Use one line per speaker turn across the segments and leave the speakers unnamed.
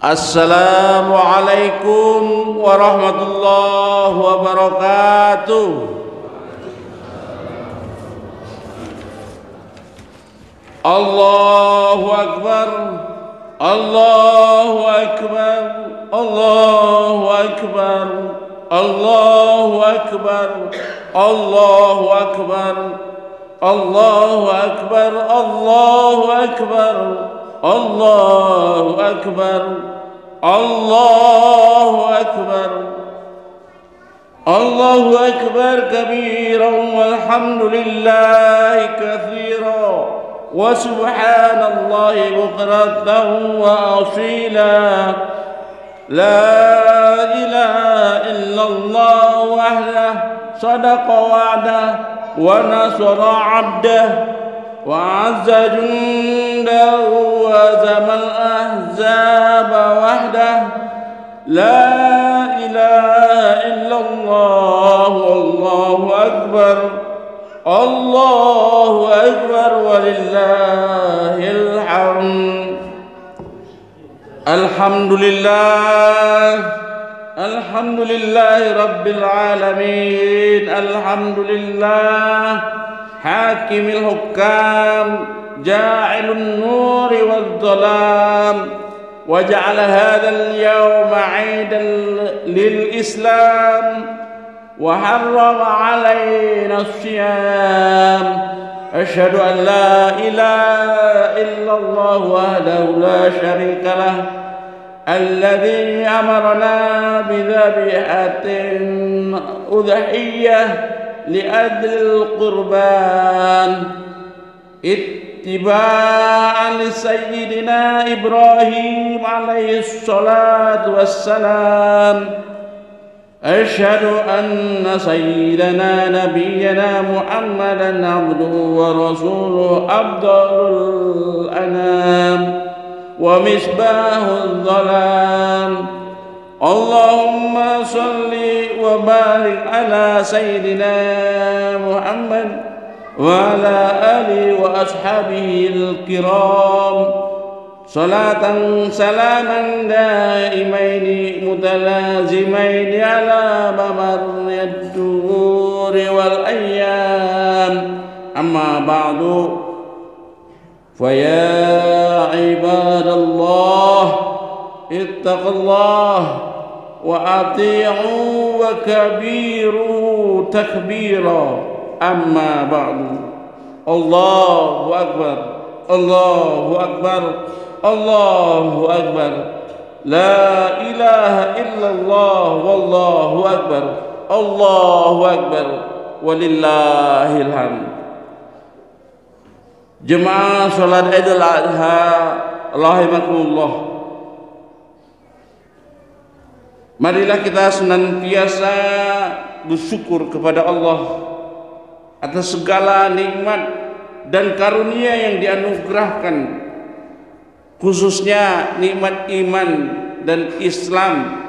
Assalamualaikum warahmatullahi wabarakatuh. Allahu Akbar, Allahu Akbar, Allahu Akbar, Allahu Akbar, Allahu Akbar, Allahu Akbar, Allahu Akbar, Allahu Akbar, Allahu Akbar, Allahu Akbar kabiran walhamdulillahi katsiran wa subhanallahi bukratan wa asila. La ilaha illallah wahdah sadaqa wa'dah wa nasara 'abdah wa 'azza jundahu wa zamal ahzaba wahdah. La ilaha illallah wallahu akbar, Allahu akbar walillahil hamd. Alhamdulillah, alhamdulillahi rabbil alamin, alhamdulillah hakimil hukam, ja'ilun nuri wal dhalam, wa ja'ala hadzal yawma 'aidan lil islam wa harrama 'alaina as-siyam. Asyhadu an la ilaha illallah wahdahu la syarika lah, alladzi amarna bi dhabihatin udhiyyah li adlil qurban ittiba'an li sayyidina Ibrahim alaihi salatu wassalam. Asyhadu anna sayyidana nabiyyana Muhammadan abduhu wa rasuluhu afdalul anam wa misbahul dhalam. Allahumma salli wa barik ala sayyidina Muhammad wa ala alihi wa ashabihi al-kiram. Salatan salaman daimaini mutalazimaini ala mamarriyad duhuri wal ayyam. Amma ba'du, faya ibadallah ittaqullah wa ati'u wa kabiru takbira. Amma ba'du. Allahu akbar, Allahu akbar, Allahu akbar. La ilaha illallah wallahu akbar, Allahu akbar walillahil hamd. Jemaah salat Idul Adha rahimakumullah, marilah kita senantiasa bersyukur kepada Allah atas segala nikmat dan karunia yang dianugerahkan, khususnya nikmat iman dan Islam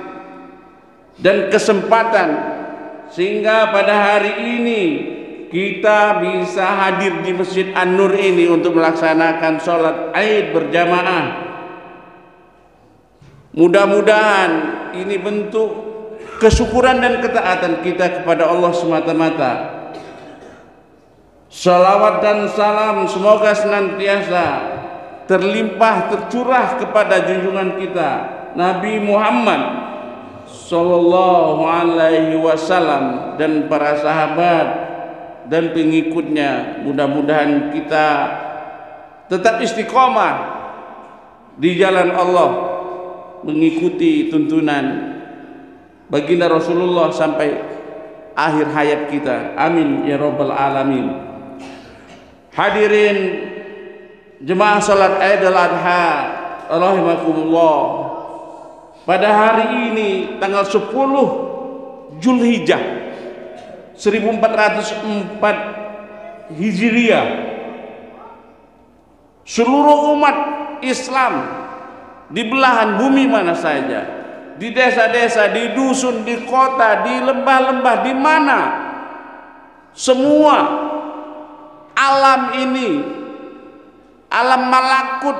dan kesempatan, sehingga pada hari ini kita bisa hadir di Masjid An-Nur ini untuk melaksanakan sholat Aid berjamaah. Mudah-mudahan ini bentuk kesyukuran dan ketaatan kita kepada Allah semata-mata. Salawat dan salam semoga senantiasa terlimpah tercurah kepada junjungan kita Nabi Muhammad sallallahu alaihi wasallam dan para sahabat dan pengikutnya. Mudah-mudahan kita tetap istiqomah di jalan Allah, mengikuti tuntunan baginda Rasulullah sampai akhir hayat kita. Amin ya rabbal alamin. Hadirin jemaah salat Idul Adha rahimakumullah, pada hari ini tanggal 10 Zulhijjah 1404 Hijriah, seluruh umat Islam di belahan bumi mana saja, di desa-desa, di dusun, di kota, di lembah-lembah, di mana semua alam ini, alam malakut,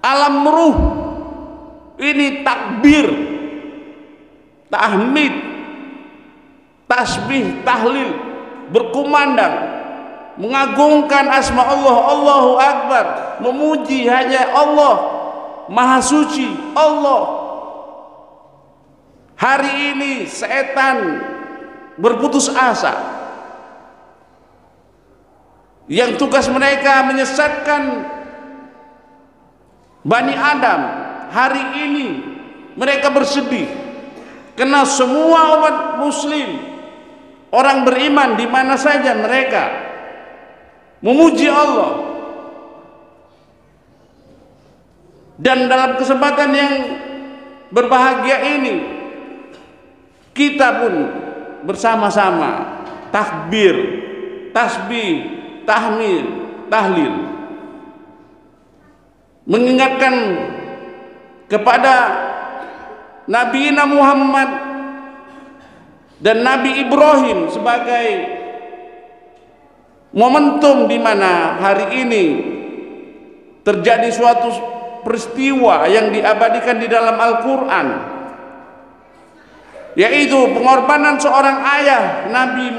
alam ruh Ini takbir, tahmid, tasbih, tahlil, berkumandang, mengagungkan asma Allah, Allahu Akbar, memuji hanya Allah, Maha Suci Allah. Hari ini setan berputus asa, yang tugas mereka menyesatkan Bani Adam. Hari ini mereka bersedih karena semua umat muslim, orang beriman di mana saja mereka memuji Allah. Dan dalam kesempatan yang berbahagia ini, kita pun bersama-sama takbir, tasbih, tahmid, tahlil, mengingatkan kepada Nabi Muhammad dan Nabi Ibrahim sebagai momentum di mana hari ini terjadi suatu peristiwa yang diabadikan di dalam Al-Quran, yaitu pengorbanan seorang ayah, Nabi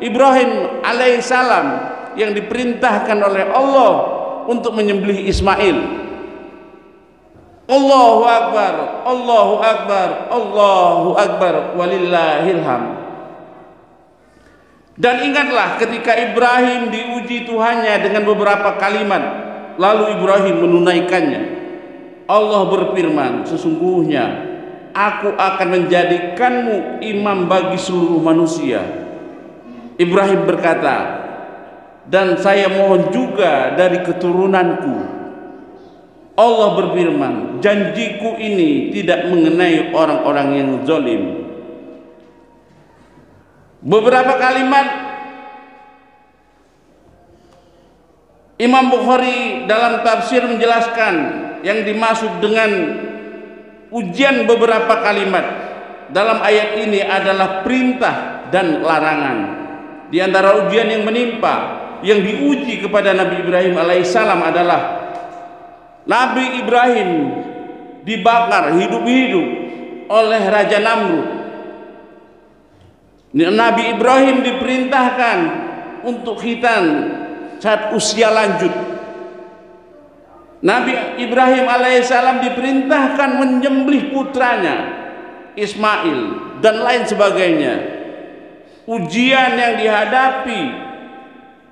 Ibrahim alaihissalam, yang diperintahkan oleh Allah untuk menyembelih Ismail. Allahu Akbar, Allahu Akbar, Allahu Akbar, walillahil hamd. Dan ingatlah ketika Ibrahim diuji Tuhannya dengan beberapa kalimat, lalu Ibrahim menunaikannya. Allah berfirman, sesungguhnya aku akan menjadikanmu imam bagi seluruh manusia. Ibrahim berkata, dan saya mohon juga dari keturunanku. Allah berfirman, janjiku ini tidak mengenai orang-orang yang zalim. Beberapa kalimat Imam Bukhari dalam tafsir menjelaskan yang dimaksud dengan ujian beberapa kalimat dalam ayat ini adalah perintah dan larangan. Di antara ujian yang menimpa, yang diuji kepada Nabi Ibrahim alaihissalam adalah Nabi Ibrahim dibakar hidup-hidup oleh Raja Namrud. Nabi Ibrahim diperintahkan untuk khitan saat usia lanjut. Nabi Ibrahim alaihissalam diperintahkan menyembelih putranya Ismail dan lain sebagainya. Ujian yang dihadapi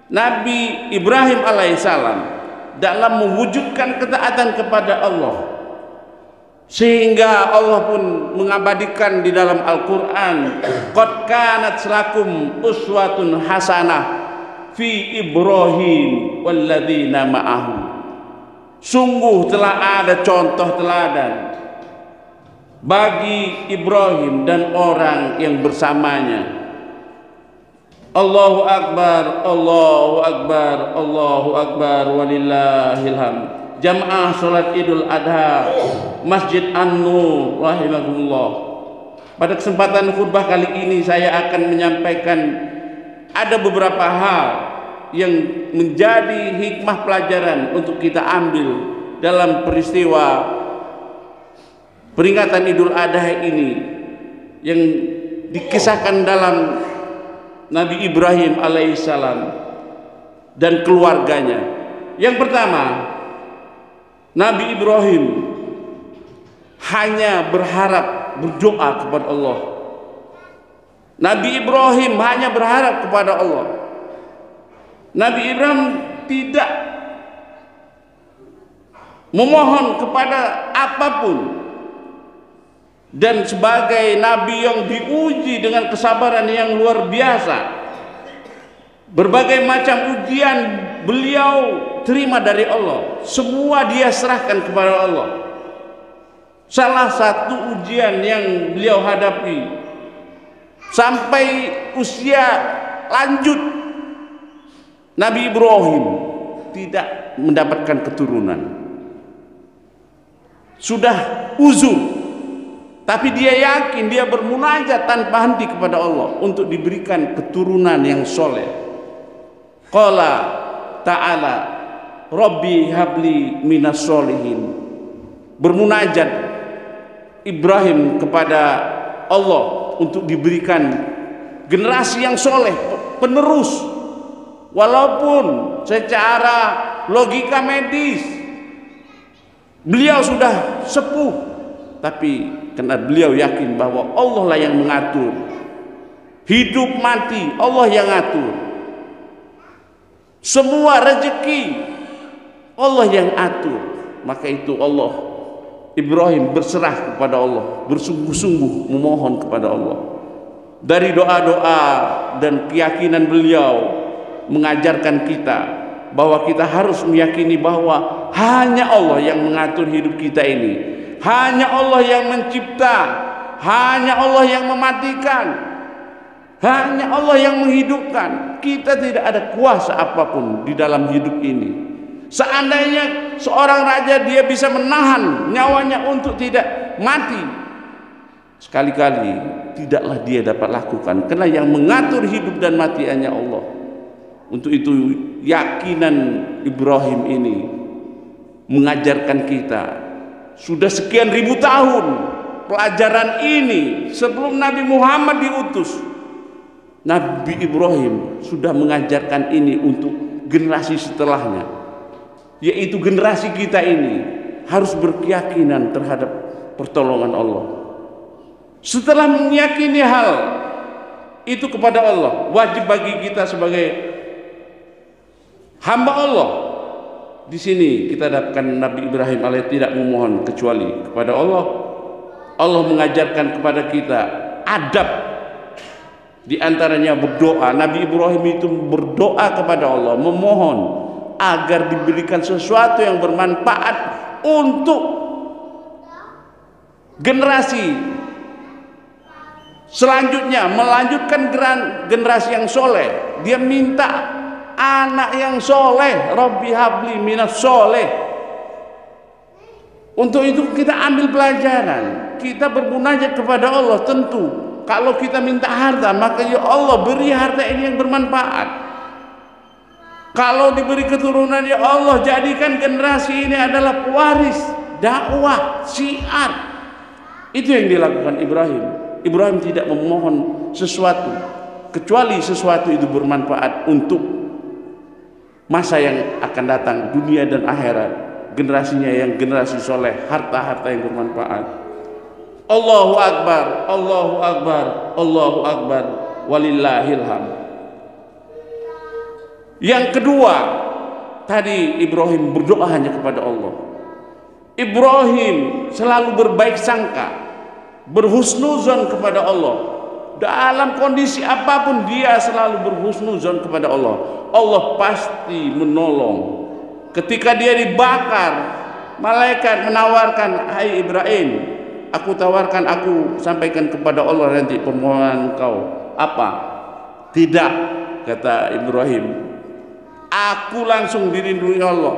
Nabi Ibrahim alaihissalam dalam mewujudkan ketaatan kepada Allah, sehingga Allah pun mengabadikan di dalam Al-Quran, qad kanat lakum uswatun hasanah fi Ibrahim walladzina ma'ahu. Sungguh telah ada contoh teladan bagi Ibrahim dan orang yang bersamanya. Allahu Akbar, Allahu Akbar, Allahu Akbar, walillahil hamd. Jamaah salat Idul Adha Masjid An-Nur rahimakumullah. Pada kesempatan khutbah kali ini saya akan menyampaikan ada beberapa hal yang menjadi hikmah pelajaran untuk kita ambil dalam peristiwa peringatan Idul Adha ini yang dikisahkan dalam Nabi Ibrahim alaihissalam dan keluarganya. Yang pertama, Nabi Ibrahim hanya berharap, berdoa kepada Allah. Nabi Ibrahim hanya berharap kepada Allah. Nabi Ibrahim tidak memohon kepada apapun. Dan sebagai nabi yang diuji dengan kesabaran yang luar biasa, berbagai macam ujian beliau terima dari Allah, semua dia serahkan kepada Allah. Salah satu ujian yang beliau hadapi sampai usia lanjut, Nabi Ibrahim tidak mendapatkan keturunan, sudah uzur. Tapi dia yakin, dia bermunajat tanpa henti kepada Allah untuk diberikan keturunan yang soleh. Qala ta'ala Rabbi habli minas solihin. Bermunajat Ibrahim kepada Allah untuk diberikan generasi yang soleh, penerus. Walaupun secara logika medis beliau sudah sepuh, tapi karena beliau yakin bahwa Allah lah yang mengatur hidup mati, Allah yang ngatur semua rezeki, Allah yang atur. Maka itu Ibrahim berserah kepada Allah, bersungguh-sungguh memohon kepada Allah. Dari doa-doa dan keyakinan beliau mengajarkan kita bahwa kita harus meyakini bahwa hanya Allah yang mengatur hidup kita ini, hanya Allah yang mencipta, hanya Allah yang mematikan, hanya Allah yang menghidupkan. Kita tidak ada kuasa apapun di dalam hidup ini. Seandainya seorang raja dia bisa menahan nyawanya untuk tidak mati, sekali-kali tidaklah dia dapat lakukan, karena yang mengatur hidup dan mati hanya Allah. Untuk itu yakinan Ibrahim ini mengajarkan kita sudah sekian ribu tahun pelajaran ini sebelum Nabi Muhammad diutus. Nabi Ibrahim sudah mengajarkan ini untuk generasi setelahnya, yaitu generasi kita ini harus berkeyakinan terhadap pertolongan Allah. Setelah meyakini hal itu kepada Allah, wajib bagi kita sebagai hamba Allah. Di sini kita dapatkan Nabi Ibrahim alaihi tidak memohon kecuali kepada Allah. Allah mengajarkan kepada kita adab, di antaranya berdoa. Nabi Ibrahim itu berdoa kepada Allah, memohon agar diberikan sesuatu yang bermanfaat untuk generasi selanjutnya, melanjutkan generasi yang soleh. Dia minta anak yang soleh, Rabbi habli minas soleh. Untuk itu kita ambil pelajaran, kita bermunajat kepada Allah. Tentu kalau kita minta harta, maka ya Allah beri harta ini yang bermanfaat. Kalau diberi keturunan, ya Allah jadikan generasi ini adalah pewaris dakwah syiar. Itu yang dilakukan Ibrahim. Ibrahim tidak memohon sesuatu kecuali sesuatu itu bermanfaat untuk masa yang akan datang, dunia dan akhirat, generasinya yang generasi soleh, harta-harta yang bermanfaat. Allahu Akbar, Allahu Akbar, Allahu Akbar, walillahil hamd. Yang kedua, tadi Ibrahim berdoa hanya kepada Allah. Ibrahim selalu berbaik sangka, berhusnuzon kepada Allah. Dalam kondisi apapun dia selalu berhusnuzon kepada Allah. Allah pasti menolong. Ketika dia dibakar, malaikat menawarkan, hai Ibrahim, aku tawarkan, aku sampaikan kepada Allah nanti permohonan kau. Apa? Tidak, kata Ibrahim, aku langsung dilindungi Allah.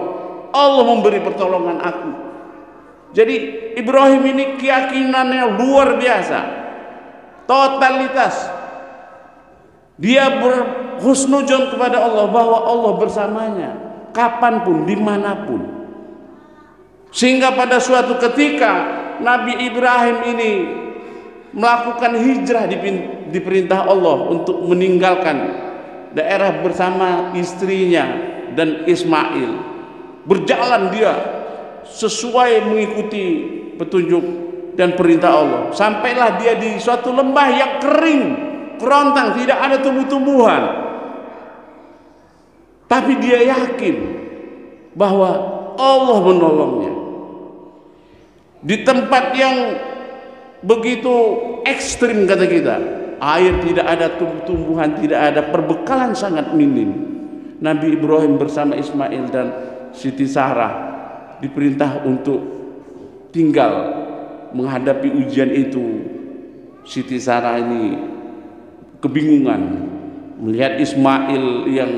Allah memberi pertolongan aku. Jadi Ibrahim ini keyakinannya luar biasa, totalitas. Dia berhusnuzon kepada Allah bahwa Allah bersamanya kapanpun, dimanapun. Sehingga pada suatu ketika Nabi Ibrahim ini melakukan hijrah, diperintah Allah untuk meninggalkan daerah bersama istrinya dan Ismail. Berjalan dia sesuai mengikuti petunjuk dan perintah Allah. Sampailah dia di suatu lembah yang kering, kerontang, tidak ada tumbuh-tumbuhan. Tapi dia yakin bahwa Allah menolongnya. Di tempat yang begitu ekstrim, kata kita, air tidak ada, tumbuh-tumbuhan tidak ada, perbekalan sangat minim. Nabi Ibrahim bersama Ismail dan Siti Sarah diperintah untuk tinggal menghadapi ujian itu. Siti Sarah ini kebingungan melihat Ismail yang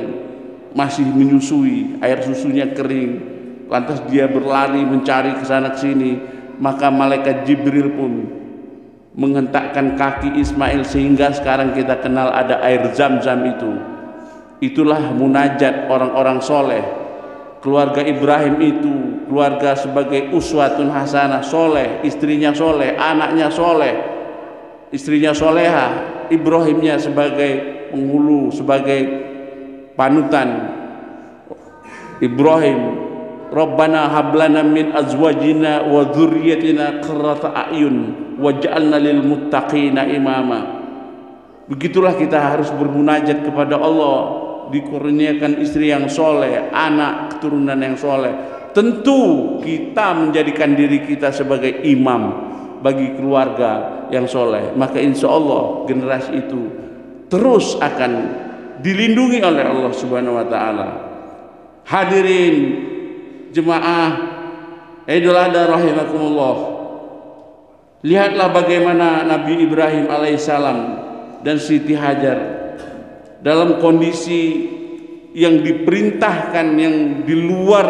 masih menyusui, air susunya kering, lantas dia berlari mencari ke sana ke sini. Maka malaikat Jibril pun menghentakkan kaki Ismail sehingga sekarang kita kenal ada air Zam-Zam itu. Itulah munajat orang-orang soleh keluarga Ibrahim itu keluarga sebagai uswatun hasanah, soleh, istrinya soleh, anaknya soleh, istrinya soleha, Ibrahimnya sebagai penghulu, sebagai panutan. Ibrahim, Rabbana hablana min azwajina wa dzurriyyatina qurrata a'yun waj'alna lil muttaqina imama. Begitulah kita harus bermunajat kepada Allah, dikurniakan istri yang soleh, anak keturunan yang soleh. Tentu kita menjadikan diri kita sebagai imam bagi keluarga yang soleh, maka insya Allah generasi itu terus akan dilindungi oleh Allah Subhanahu wa Ta'ala. Hadirin jemaah Idul Adha rahimakumullah, lihatlah bagaimana Nabi Ibrahim alaihissalam dan Siti Hajar dalam kondisi yang diperintahkan, yang di luar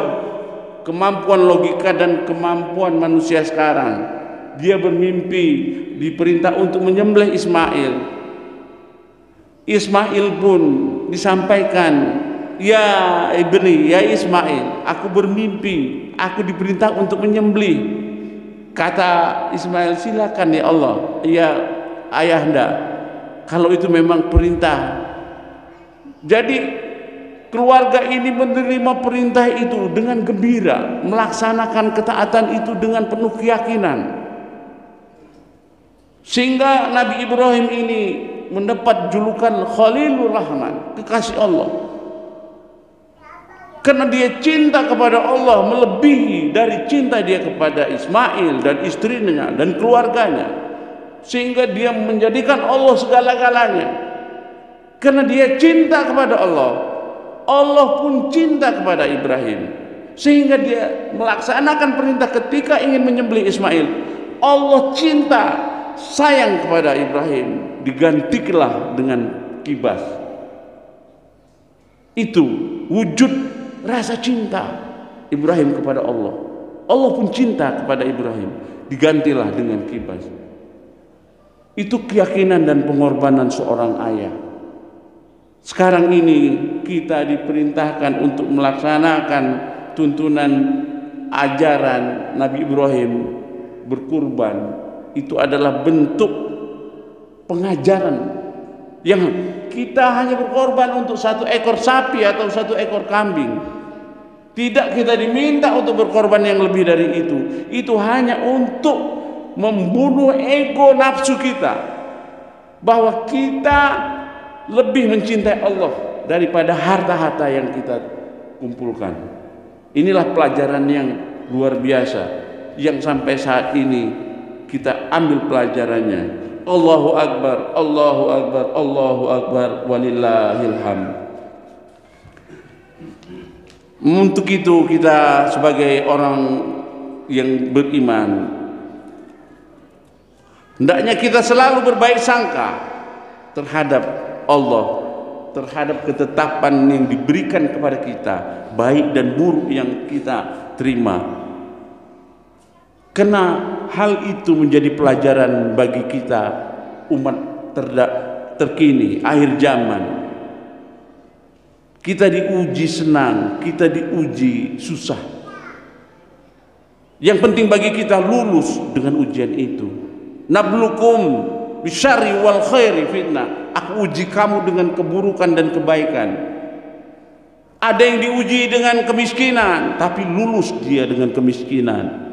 kemampuan logika dan kemampuan manusia sekarang. Dia bermimpi, diperintah untuk menyembelih Ismail. Ismail pun disampaikan, ya ibni, ya Ismail, aku bermimpi, aku diperintah untuk menyembelih. Kata Ismail, silakan ya Allah, ya ayahanda, kalau itu memang perintah. Jadi keluarga ini menerima perintah itu dengan gembira, melaksanakan ketaatan itu dengan penuh keyakinan. Sehingga Nabi Ibrahim ini mendapat julukan Khalilur Rahman, kekasih Allah. Karena dia cinta kepada Allah melebihi dari cinta dia kepada Ismail dan istrinya dan keluarganya, sehingga dia menjadikan Allah segala-galanya. Karena dia cinta kepada Allah, Allah pun cinta kepada Ibrahim, sehingga dia melaksanakan perintah ketika ingin menyembelih Ismail. Allah cinta, sayang kepada Ibrahim, digantilah dengan kibas. Itu wujud rasa cinta Ibrahim kepada Allah. Allah pun cinta kepada Ibrahim, digantilah dengan kibas. Itu keyakinan dan pengorbanan seorang ayah. Sekarang ini kita diperintahkan untuk melaksanakan tuntunan ajaran Nabi Ibrahim, berkurban. Itu adalah bentuk pengajaran yang kita hanya berkorban untuk 1 ekor sapi atau 1 ekor kambing. Tidak kita diminta untuk berkorban yang lebih dari itu. Itu hanya untuk membunuh ego nafsu kita, bahwa kita lebih mencintai Allah daripada harta-harta yang kita kumpulkan. Inilah pelajaran yang luar biasa yang sampai saat ini kita ambil pelajarannya. Allahu Akbar, Allahu Akbar, Allahu Akbar, walillahil hamd. Untuk itu kita sebagai orang yang beriman, hendaknya kita selalu berbaik sangka terhadap Allah, terhadap ketetapan yang diberikan kepada kita, baik dan buruk yang kita terima. Karena hal itu menjadi pelajaran bagi kita umat terkini, akhir zaman. Kita diuji senang, kita diuji susah. Yang penting bagi kita lulus dengan ujian itu. Nablukum bisyarri wal khairi fitnah. Aku uji kamu dengan keburukan dan kebaikan. Ada yang diuji dengan kemiskinan, tapi lulus dia dengan kemiskinan.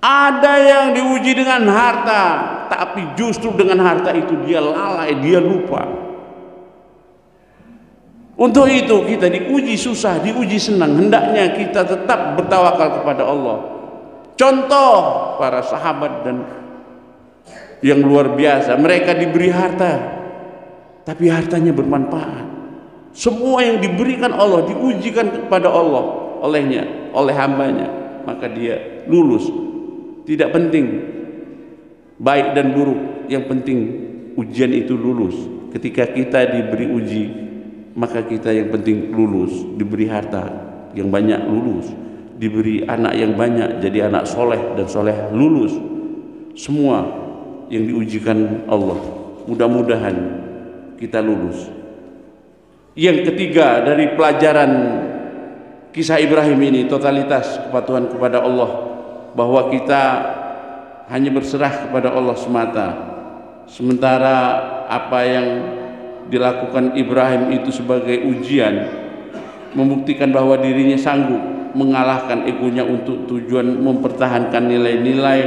Ada yang diuji dengan harta, tapi justru dengan harta itu dia lalai, dia lupa. Untuk itu kita diuji susah, diuji senang, hendaknya kita tetap bertawakal kepada Allah. Contoh para sahabat dan yang luar biasa, mereka diberi harta, tapi hartanya bermanfaat. Semua yang diberikan Allah diujikan kepada Allah olehnya, oleh hambanya, maka dia lulus. Tidak penting baik dan buruk, yang penting ujian itu lulus. Ketika kita diberi uji, maka kita yang penting lulus. Diberi harta yang banyak, lulus. Diberi anak yang banyak, jadi anak soleh dan soleh, lulus. Semua yang diujikan Allah, mudah-mudahan kita lulus. Yang ketiga dari pelajaran kisah Ibrahim ini, totalitas kepatuhan kepada Allah, bahwa kita hanya berserah kepada Allah semata. Sementara apa yang dilakukan Ibrahim itu sebagai ujian, membuktikan bahwa dirinya sanggup mengalahkan egonya untuk tujuan mempertahankan nilai-nilai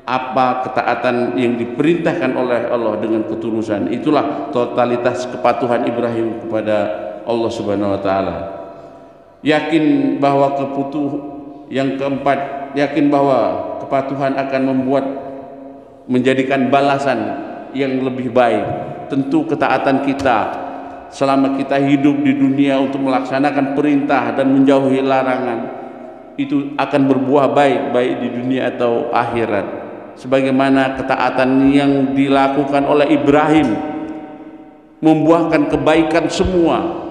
apa ketaatan yang diperintahkan oleh Allah dengan ketulusan. Itulah totalitas kepatuhan Ibrahim kepada Allah Subhanahu wa taala. Yakin bahwa yang keempat, yakin bahwa kepatuhan akan menjadikan balasan yang lebih baik. Tentu ketaatan kita selama kita hidup di dunia untuk melaksanakan perintah dan menjauhi larangan itu akan berbuah baik di dunia atau akhirat, sebagaimana ketaatan yang dilakukan oleh Ibrahim membuahkan kebaikan semua.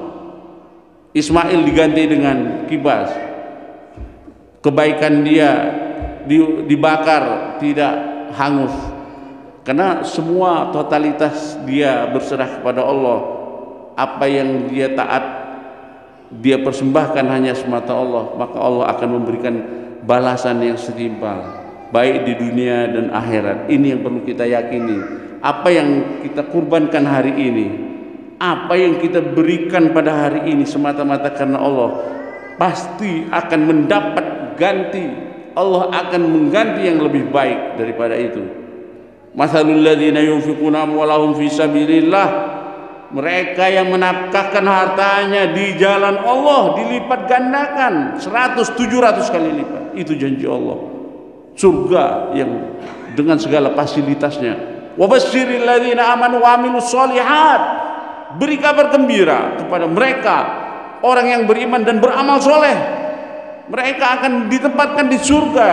Ismail diganti dengan kibas, kebaikan dia dibakar tidak hangus, karena semua totalitas dia berserah kepada Allah. Apa yang dia taat, dia persembahkan hanya semata Allah, maka Allah akan memberikan balasan yang setimpal, baik di dunia dan akhirat. Ini yang perlu kita yakini. Apa yang kita kurbankan hari ini, apa yang kita berikan pada hari ini semata-mata karena Allah, pasti akan mendapat ganti. Allah akan mengganti yang lebih baik daripada itu. Mathalul ladzina yunfiquna amwalahum fi sabilillah, mereka yang menafkahkan hartanya di jalan Allah dilipat gandakan 100-700 kali lipat. Itu janji Allah, surga yang dengan segala fasilitasnya. Wa basyiril ladzina amanu wa amilus sholihat, beri kabar gembira kepada mereka orang yang beriman dan beramal soleh. Mereka akan ditempatkan di surga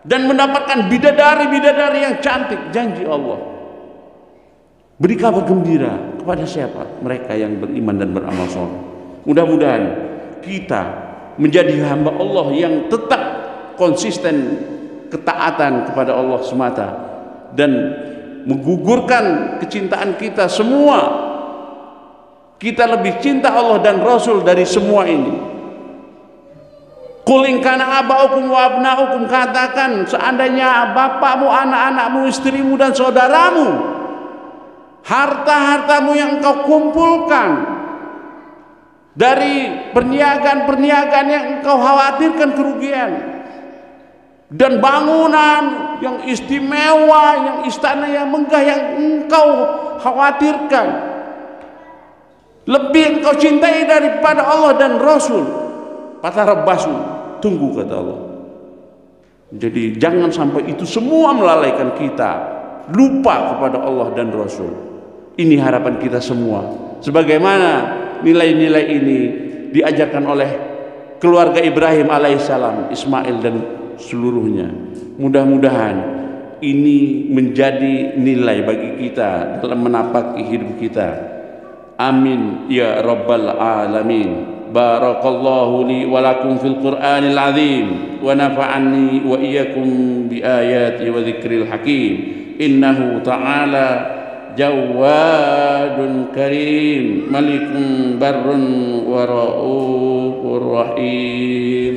dan mendapatkan bidadari-bidadari yang cantik. Janji Allah. Beri kabar gembira kepada siapa? Mereka yang beriman dan beramal soleh. Mudah-mudahan kita menjadi hamba Allah yang tetap konsisten ketaatan kepada Allah semata dan menggugurkan kecintaan kita semua. Kita lebih cinta Allah dan Rasul dari semua ini. Qul in kana aba'ukum wa abna'ukum, katakan seandainya bapakmu, anak-anakmu, istrimu dan saudaramu, harta-hartamu yang engkau kumpulkan dari perniagaan-perniagaan yang engkau khawatirkan kerugian, dan bangunan yang istimewa, yang istana yang megah yang engkau khawatirkan, lebih engkau cintai daripada Allah dan Rasul, fatarabbasu, tunggu kata Allah. Jadi jangan sampai itu semua melalaikan kita, lupa kepada Allah dan Rasul. Ini harapan kita semua. Sebagaimana nilai-nilai ini diajarkan oleh keluarga Ibrahim alaihissalam, Ismail dan seluruhnya. Mudah-mudahan ini menjadi nilai bagi kita dalam menapaki hidup kita. Amin ya rabbal alamin. Barakallahu li wa lakum fil Qur'anil azim wa nafa'ani wa iyyakum bi ayati wa dzikril hakim. Innahu ta'ala jawadun karim, malikun barrun wa ra'ufur rahim.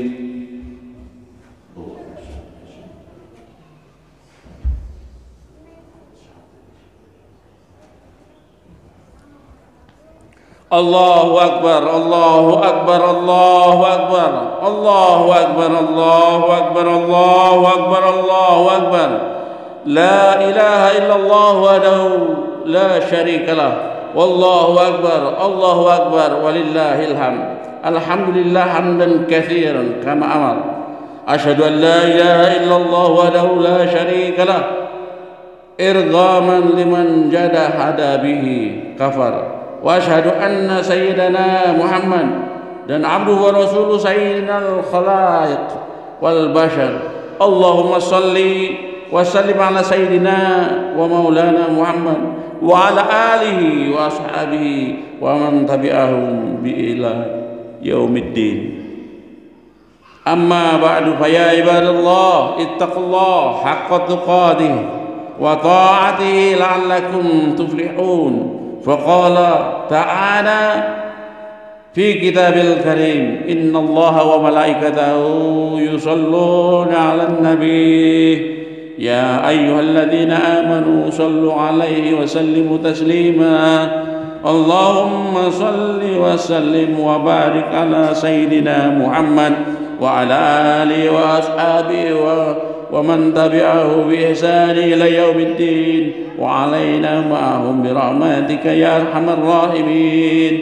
Allahu akbar, Allahu akbar, Allahu akbar, Allahu akbar, Allahu akbar, Allahu akbar, Allahu akbar. La ilaha illallah wahdahu la syarika lah, wallahu akbar, Allahu akbar, walillahil hamd. Alhamdulillah hamdan katsiran kama amar. Asyhadu an la ilaha illallah wahdahu la syarika lah, irghaman liman jadahada bihi kafar. Wa asyhadu anna sayyidana Muhammad dan abduhu wa rasuluhu sayyidinal khalaiq wal bashar. Allahumma salli wa sallim ala sayyidina wa maulana Muhammad wa ala alihi wa ashabihi wa man tabi'ahum bi ila yaumiddin. Amma ba'du, fa ya ibadallah ittaqullaha haqqa tuqatih wa ta'atihi la'allakum tuflihun. Faqala ta'ala في كتاب الكريم إن الله وملائكته يصلون على النبي يا أيها الذين آمنوا صلوا عليه وسلموا تسليما اللهم صل وسلم وبارك على سيدنا محمد وعلى آله وأصحابه ومن تبعه بإحسان إلى يوم الدين وعلينا معهم برحمتك يا أرحم الراحمين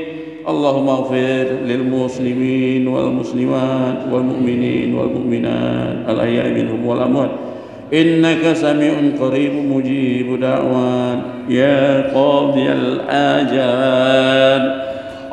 اللهم اغفر للمسلمين والمسلمات والمؤمنين والمؤمنات الأحياء منهم والأموات إنك سميع قريب مجيب دعوات يا قاضي الحاجات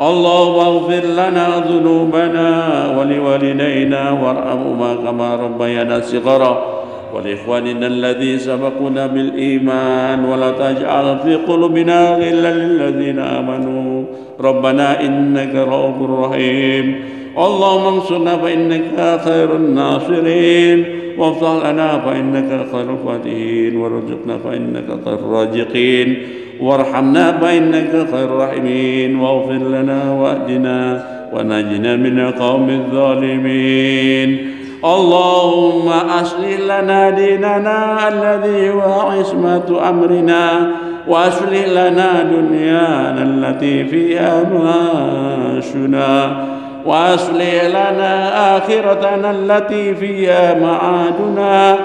اللهم اغفر لنا ذنوبنا ولوالدينا وارحمهما كما ربيانا صغارا ولإخواننا الذين سبقونا بالإيمان ولا تجعل في قلوبنا غلا للذين آمنوا ربنا إنك رؤوف رحيم اللهم انصرنا فإنك خير الناصرين وافتح لنا فإنك خير الفاتحين وارزقنا فإنك خير الرازقين وارحمنا فإنك خير الراحمين واغفر لنا واهدنا ونجنا من القوم الظالمين اللهم أصلح لنا ديننا الذي هو عصمة أمرنا وأصلح لنا دنيانا التي فيها معاشنا وأصلح لنا آخرتنا التي فيها معادنا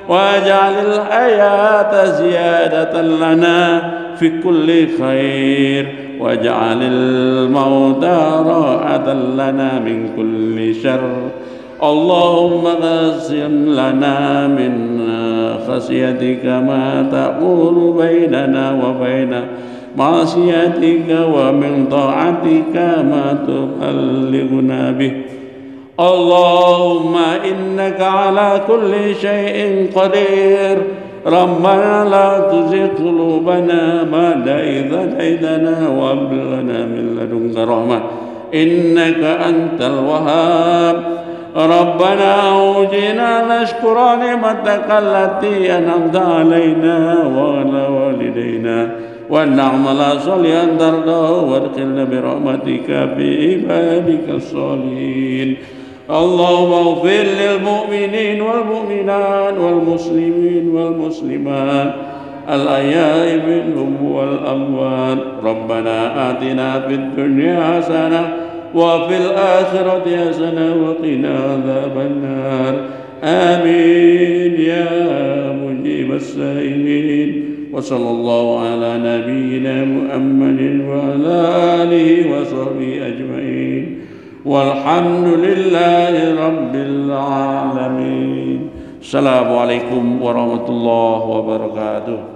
واجعل الحياة زيادة لنا في كل خير واجعل الموت راحة لنا من كل شر اللهم اقسم لنا من خشيتك ما تحول بيننا وبين معصيتك ومن طاعتك ما تبلغنا به اللهم إنك على كل شيء قدير ربنا لا تزغ قلوبنا بعد إذ هديتنا وهب لنا من لدنك رحمة إنك أنت الوهاب ربنا أوجنا نشكر نعمتك التي أنعمت علينا وعلى والدينا وأن نعمل صالحا ترضاه وادخلنا برحمتك في عبادك الصالحين اللهم اغفر للمؤمنين والمؤمنات والمسلمين والمسلمات الأحياء منهم والأموات ربنا آتنا في الدنيا حسنة وفي الآخرة حسنة وقنا عذاب النار آمين يا مجيب السائلين وصلى الله على نبينا محمد وعلى آله وصحبه أجمعين والحمد لله رب العالمين السلام عليكم ورحمة الله وبركاته